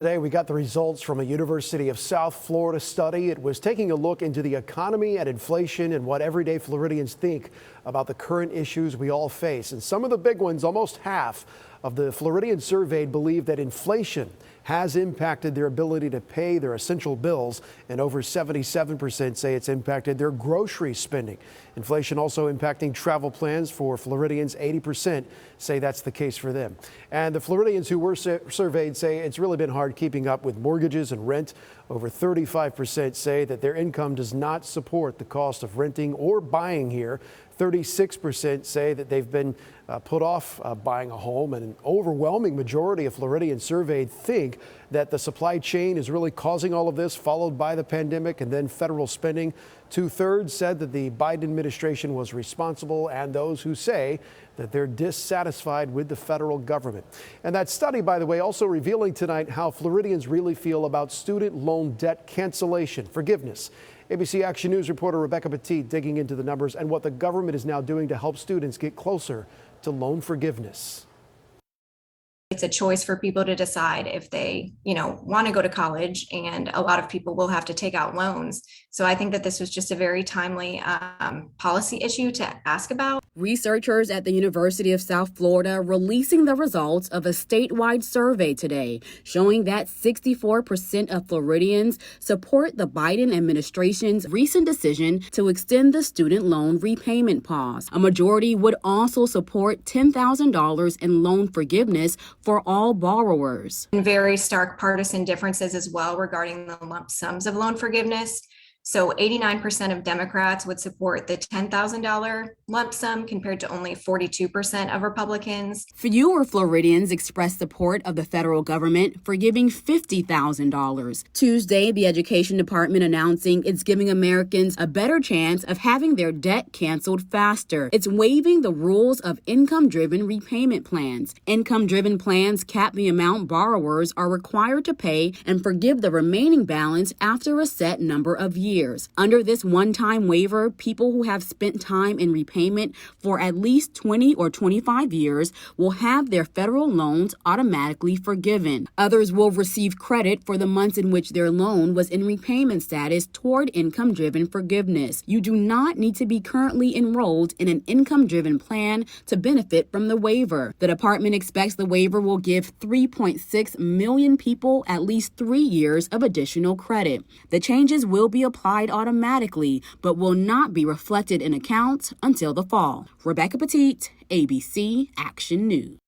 Today, we got the results from a University of South Florida study. It was taking a look into the economy and inflation and what everyday Floridians think about the current issues we all face. And some of the big ones, almost half of the Floridians surveyed believe that inflation has impacted their ability to pay their essential bills, and over 77% say it's impacted their grocery spending. Inflation also impacting travel plans for Floridians. 80% say that's the case for them. And the Floridians who were surveyed say it's really been hard keeping up with mortgages and rent. Over 35% say that their income does not support the cost of renting or buying here. 36% say that they've been put off buying a home, and an overwhelming majority of Floridians surveyed think that the supply chain is really causing all of this, followed by the pandemic and then federal spending. 2/3 said that the Biden administration was responsible, and those who say that they're dissatisfied with the federal government. And that study, by the way, also revealing tonight how Floridians really feel about student loan debt cancellation, forgiveness. ABC Action News reporter Rebecca Petit digging into the numbers and what the government is now doing to help students get closer to loan forgiveness. It's a choice for people to decide if they, want to go to college, and a lot of people will have to take out loans. So I think that this was just a very timely policy issue to ask about. Researchers at the University of South Florida releasing the results of a statewide survey today, showing that 64% of Floridians support the Biden administration's recent decision to extend the student loan repayment pause. A majority would also support $10,000 in loan forgiveness for all borrowers. And very stark partisan differences as well regarding the lump sums of loan forgiveness. So 89% of Democrats would support the $10,000 lump sum compared to only 42% of Republicans. Fewer Floridians expressed support of the federal government for giving $50,000. Tuesday, the Education Department announcing it's giving Americans a better chance of having their debt canceled faster. It's waiving the rules of income-driven repayment plans. Income-driven plans cap the amount borrowers are required to pay and forgive the remaining balance after a set number of years. Under this one-time waiver, people who have spent time in repayment for at least 20 or 25 years will have their federal loans automatically forgiven. Others will receive credit for the months in which their loan was in repayment status toward income-driven forgiveness. You do not need to be currently enrolled in an income-driven plan to benefit from the waiver. The department expects the waiver will give 3.6 million people at least 3 years of additional credit. The changes will be applied automatically, but will not be reflected in accounts until the fall. Rebecca Petit, ABC Action News.